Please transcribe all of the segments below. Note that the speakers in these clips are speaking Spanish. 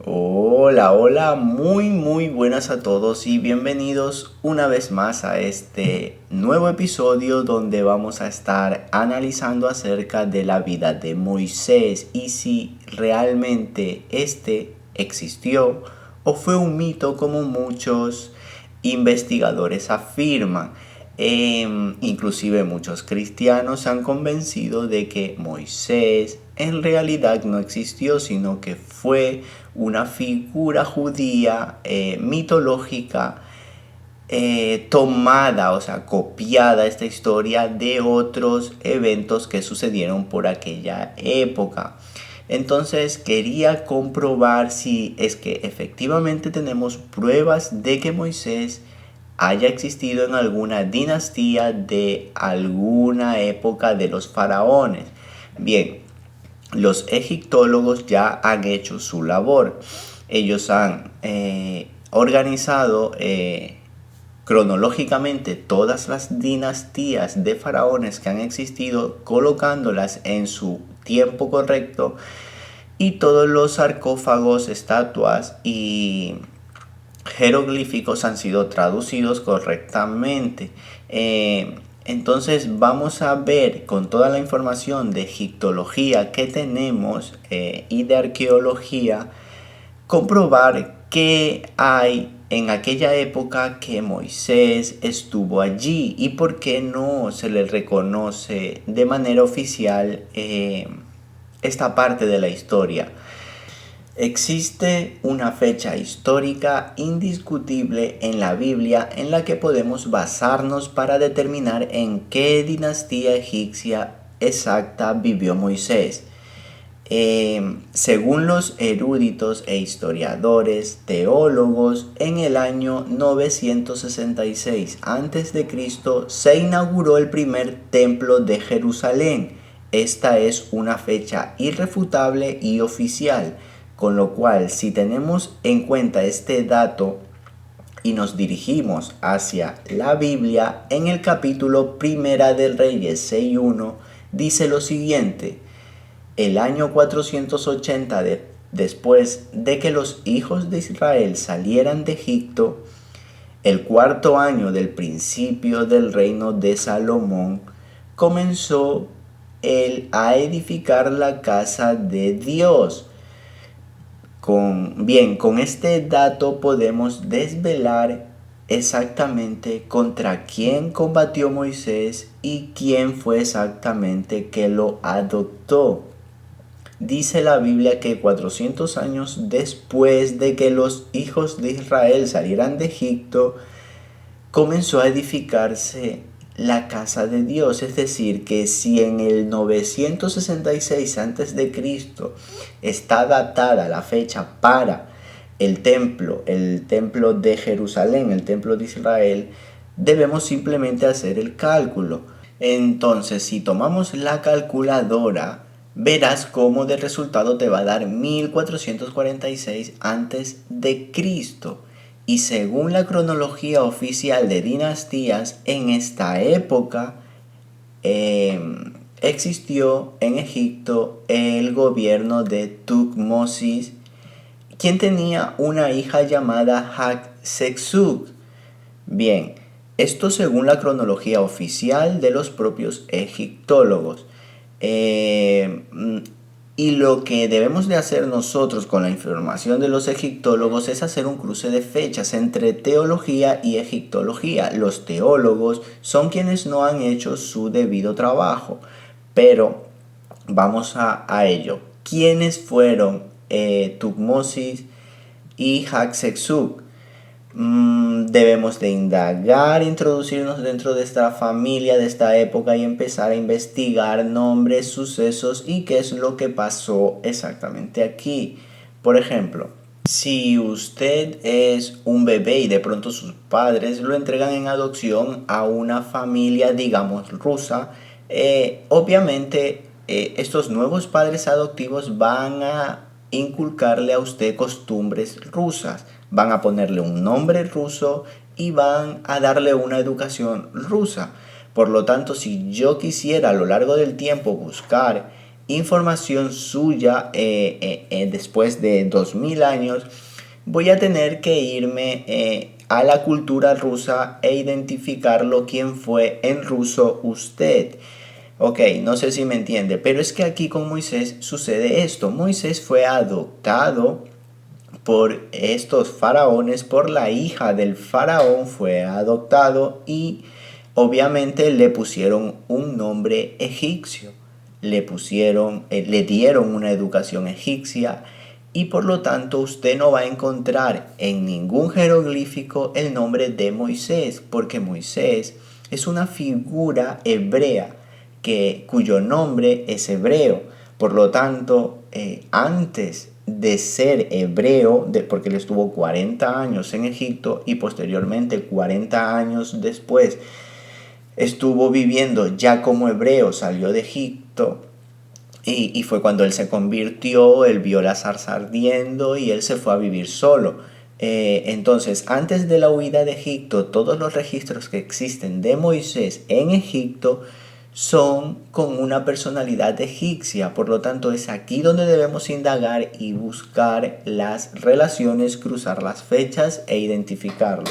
Hola, hola, muy buenas a todos y bienvenidos una vez más a este nuevo episodio donde vamos a estar analizando acerca de la vida de Moisés y si realmente este existió o fue un mito como muchos investigadores afirman. Inclusive muchos cristianos se han convencido de que Moisés en realidad no existió, sino que fue una figura judía mitológica tomada, o sea, copiada esta historia de otros eventos que sucedieron por aquella época. Entonces quería comprobar si es que efectivamente tenemos pruebas de que Moisés haya existido en alguna dinastía de alguna época de los faraones. Bien, los egiptólogos ya han hecho su labor. Ellos han organizado cronológicamente todas las dinastías de faraones que han existido, colocándolas en su tiempo correcto, y todos los sarcófagos, estatuas y jeroglíficos han sido traducidos correctamente. Entonces vamos a ver con toda la información de egiptología que tenemos y de arqueología, comprobar que hay en aquella época que Moisés estuvo allí y por qué no se le reconoce de manera oficial esta parte de la historia. Existe una fecha histórica indiscutible en la Biblia en la que podemos basarnos para determinar en qué dinastía egipcia exacta vivió Moisés. Según los eruditos e historiadores, teólogos, en el año 966 a.C. se inauguró el primer templo de Jerusalén. Esta es una fecha irrefutable y oficial, con lo cual si tenemos en cuenta este dato y nos dirigimos hacia la Biblia, en el capítulo Primera del Reyes 6.1 dice lo siguiente: el año 480 después de que los hijos de Israel salieran de Egipto, el cuarto año del principio del reino de Salomón, comenzó él a edificar la casa de Dios. Con este dato podemos desvelar exactamente contra quién combatió Moisés y quién fue exactamente que lo adoptó. Dice la Biblia que 400 años después de que los hijos de Israel salieran de Egipto, comenzó a edificarse la casa de Dios. Es decir, que si en el 966 a.C. está datada la fecha para el templo de Jerusalén, el templo de Israel, debemos simplemente hacer el cálculo. Entonces, si tomamos la calculadora, verás cómo de resultado te va a dar 1446 antes de Cristo. Y según la cronología oficial de dinastías, en esta época existió en Egipto el gobierno de Tutmosis, quien tenía una hija llamada Hatshepsut. Bien, esto según la cronología oficial de los propios egiptólogos. Eh, y lo que debemos de hacer nosotros con la información de los egiptólogos es hacer un cruce de fechas entre teología y egiptología. Los teólogos son quienes no han hecho su debido trabajo, pero vamos a ello. ¿Quiénes fueron Tutmosis y Hatshepsut? Debemos de indagar, introducirnos dentro de esta familia, de esta época, y empezar a investigar nombres, sucesos y qué es lo que pasó exactamente aquí. Por ejemplo, si usted es un bebé y de pronto sus padres lo entregan en adopción a una familia, digamos, rusa, obviamente estos nuevos padres adoptivos van a inculcarle a usted costumbres rusas, van a ponerle un nombre ruso y van a darle una educación rusa. Por lo tanto, si yo quisiera a lo largo del tiempo buscar información suya después de 2000 años, voy a tener que irme a la cultura rusa e identificarlo quién fue en ruso usted. Ok, no sé si me entiende, pero es que aquí con Moisés sucede esto. Moisés fue adoptado por estos faraones, por la hija del faraón fue adoptado y obviamente le pusieron un nombre egipcio. Le dieron una educación egipcia y por lo tanto usted no va a encontrar en ningún jeroglífico el nombre de Moisés, porque Moisés es una figura hebrea cuyo nombre es hebreo. Por lo tanto, antes de ser hebreo, porque él estuvo 40 años en Egipto y posteriormente 40 años después estuvo viviendo ya como hebreo, salió de Egipto y fue cuando él se convirtió, él vio la zarza ardiendo y él se fue a vivir solo. Entonces, antes de la huida de Egipto, todos los registros que existen de Moisés en Egipto son con una personalidad egipcia. Por lo tanto, es aquí donde debemos indagar y buscar las relaciones, cruzar las fechas e identificarlo.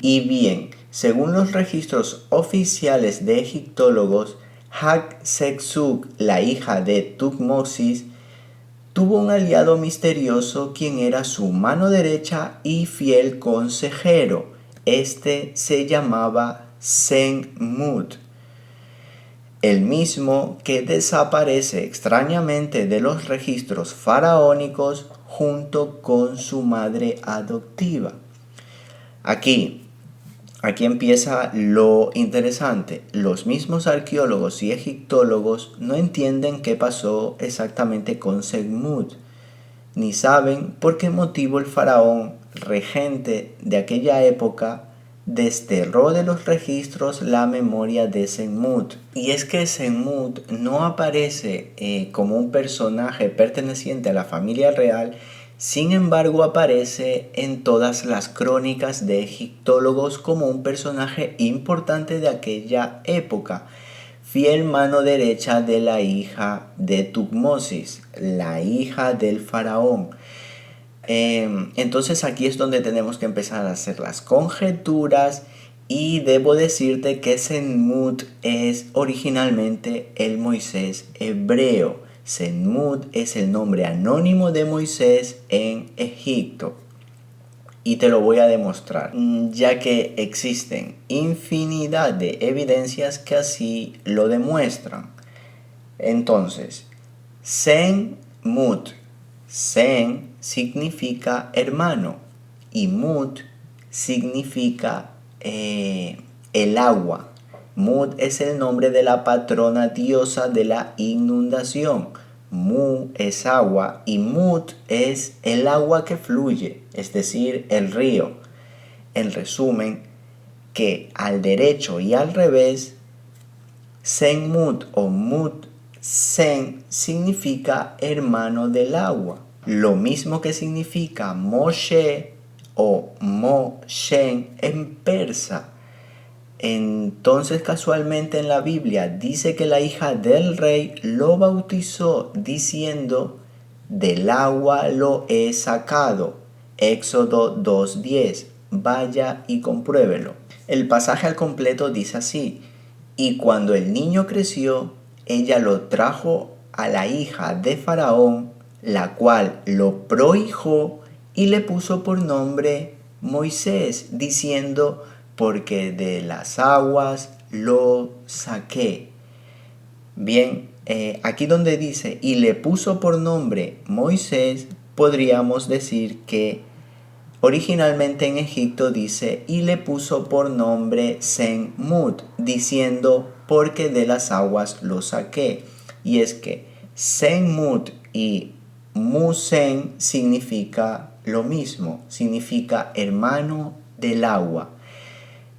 Y bien, según los registros oficiales de egiptólogos, Hatshepsut, la hija de Tutmosis, tuvo un aliado misterioso quien era su mano derecha y fiel consejero. Este se llamaba Senmut, el mismo que desaparece extrañamente de los registros faraónicos junto con su madre adoptiva. Aquí empieza lo interesante. Los mismos arqueólogos y egiptólogos no entienden qué pasó exactamente con Senmut, ni saben por qué motivo el faraón regente de aquella época desterró de los registros la memoria de Senmut. Y es que Senmut no aparece como un personaje perteneciente a la familia real, sin embargo aparece en todas las crónicas de egiptólogos como un personaje importante de aquella época, fiel mano derecha de la hija de Tutmosis, la hija del faraón. Entonces aquí es donde tenemos que empezar a hacer las conjeturas y debo decirte que Senmut es originalmente el Moisés hebreo. Senmut es el nombre anónimo de Moisés en Egipto. Y te lo voy a demostrar, ya que existen infinidad de evidencias que así lo demuestran. Entonces, Senmut. Sen significa hermano y Mut significa el agua. Mut es el nombre de la patrona diosa de la inundación. Mu es agua y Mut es el agua que fluye, es decir, el río. En resumen, que al derecho y al revés, Senmut o Mut Sen significa hermano del agua, lo mismo que significa Moshe o Moshen en persa. Entonces casualmente en la Biblia dice que la hija del rey lo bautizó diciendo: del agua lo he sacado. Éxodo 2:10. Vaya y compruébelo. El pasaje al completo dice así: y cuando el niño creció, ella lo trajo a la hija de Faraón, la cual lo prohijó y le puso por nombre Moisés, diciendo: porque de las aguas lo saqué. Bien, aquí donde dice y le puso por nombre Moisés, podríamos decir que originalmente en Egipto dice y le puso por nombre Senmut, diciendo: porque de las aguas lo saqué. Y es que Senmut y Musen significa lo mismo, significa hermano del agua.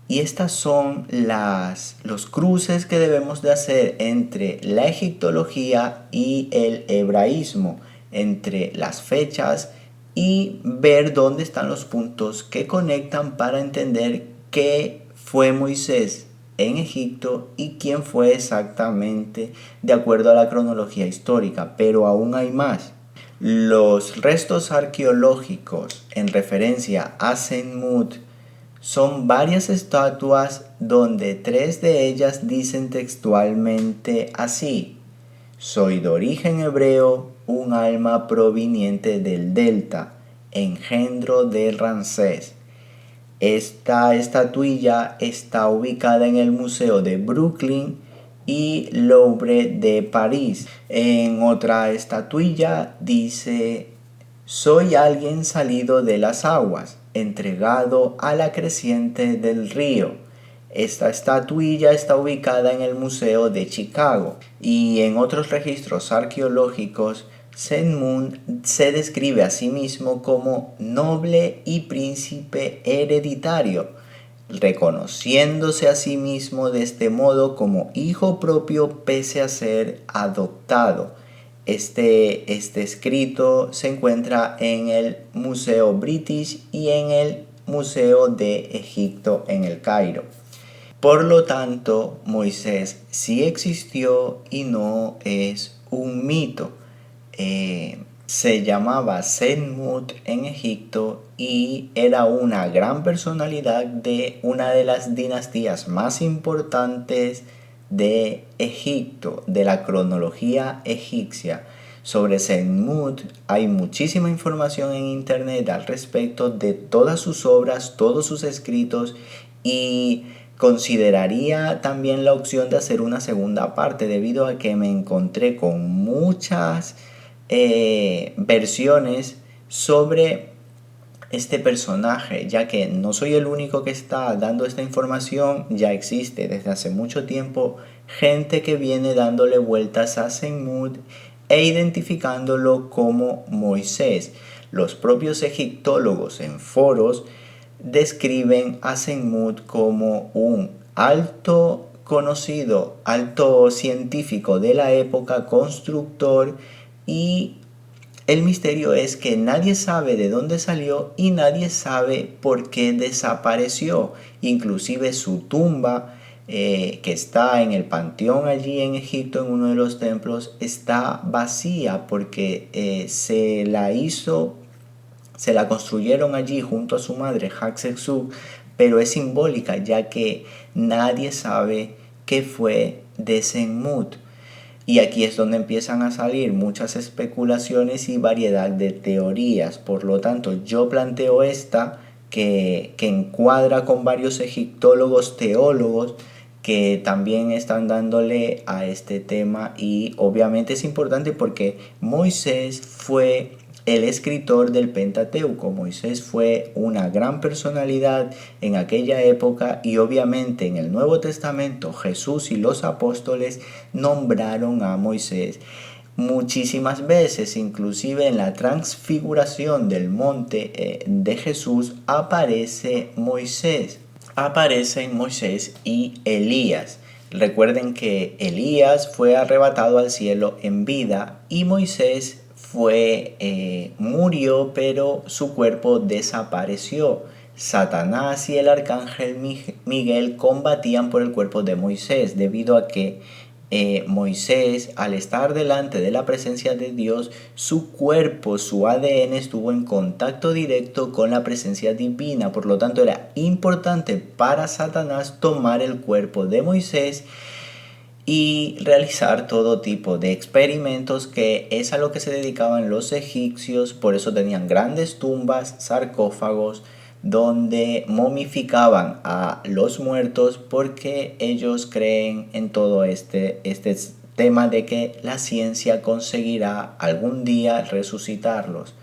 Y estas son los cruces que debemos de hacer entre la egiptología y el hebraísmo, entre las fechas y ver dónde están los puntos que conectan para entender qué fue Moisés en Egipto y quién fue exactamente de acuerdo a la cronología histórica, pero aún hay más. Los restos arqueológicos en referencia a Senmut son varias estatuas donde 3 de ellas dicen textualmente así: soy de origen hebreo, un alma proveniente del delta, engendro de Ramsés. Esta estatuilla está ubicada en el Museo de Brooklyn y Louvre de París. En otra estatuilla dice: soy alguien salido de las aguas, entregado a la creciente del río. Esta estatuilla está ubicada en el Museo de Chicago. Y en otros registros arqueológicos, Senmut se describe a sí mismo como noble y príncipe hereditario, reconociéndose a sí mismo de este modo como hijo propio pese a ser adoptado. Este escrito se encuentra en el Museo British y en el Museo de Egipto en el Cairo. Por lo tanto, Moisés sí existió y no es un mito. Se llamaba Senmut en Egipto y era una gran personalidad de una de las dinastías más importantes de Egipto, de la cronología egipcia. Sobre Senmut hay muchísima información en internet al respecto de todas sus obras, todos sus escritos, y consideraría también la opción de hacer una segunda parte debido a que me encontré con muchas versiones sobre este personaje, ya que no soy el único que está dando esta información. Ya existe desde hace mucho tiempo gente que viene dándole vueltas a Senmut e identificándolo como Moisés. Los propios egiptólogos en foros describen a Senmut como un alto conocido, alto científico de la época, constructor, y el misterio es que nadie sabe de dónde salió y nadie sabe por qué desapareció. Inclusive su tumba, que está en el panteón allí en Egipto, en uno de los templos, está vacía porque se la construyeron allí junto a su madre Hatshepsut, pero es simbólica ya que nadie sabe qué fue de Senmut. Y aquí es donde empiezan a salir muchas especulaciones y variedad de teorías. Por lo tanto, yo planteo esta que encuadra con varios egiptólogos, teólogos, que también están dándole a este tema. Y obviamente es importante porque Moisés fue el escritor del Pentateuco. Moisés fue una gran personalidad en aquella época y obviamente en el Nuevo Testamento Jesús y los apóstoles nombraron a Moisés muchísimas veces. Inclusive en la transfiguración del monte de Jesús aparecen Moisés y Elías. Recuerden que Elías fue arrebatado al cielo en vida y Moisés murió, pero su cuerpo desapareció. Satanás y el arcángel Miguel combatían por el cuerpo de Moisés, debido a que Moisés, al estar delante de la presencia de Dios, su cuerpo, su ADN estuvo en contacto directo con la presencia divina. Por lo tanto, era importante para Satanás tomar el cuerpo de Moisés y realizar todo tipo de experimentos, que es a lo que se dedicaban los egipcios. Por eso tenían grandes tumbas, sarcófagos, donde momificaban a los muertos, porque ellos creen en todo este tema de que la ciencia conseguirá algún día resucitarlos.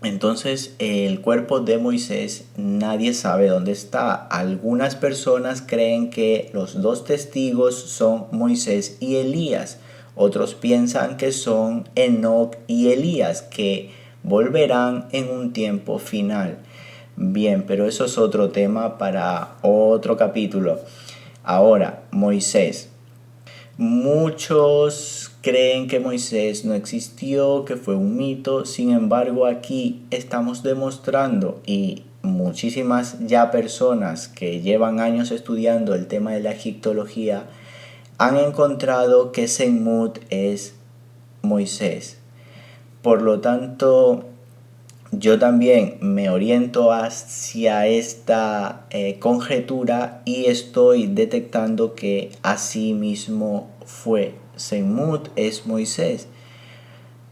Entonces, el cuerpo de Moisés nadie sabe dónde está. Algunas personas creen que los dos testigos son Moisés y Elías. Otros piensan que son Enoc y Elías, que volverán en un tiempo final. Bien, pero eso es otro tema para otro capítulo. Ahora, Moisés. Muchos creen que Moisés no existió, que fue un mito. Sin embargo, aquí estamos demostrando, y muchísimas ya personas que llevan años estudiando el tema de la egiptología han encontrado que Senmut es Moisés. Por lo tanto, yo también me oriento hacia esta conjetura y estoy detectando que así mismo fue. Senmut es Moisés.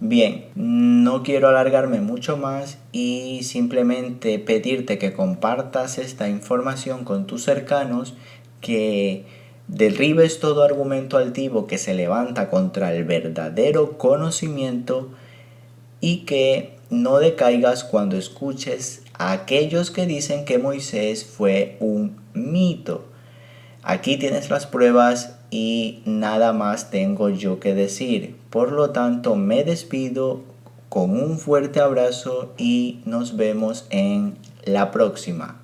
Bien, no quiero alargarme mucho más y simplemente pedirte que compartas esta información con tus cercanos, que derribes todo argumento altivo que se levanta contra el verdadero conocimiento y que no decaigas cuando escuches a aquellos que dicen que Moisés fue un mito. Aquí tienes las pruebas y nada más tengo yo que decir. Por lo tanto, me despido con un fuerte abrazo y nos vemos en la próxima.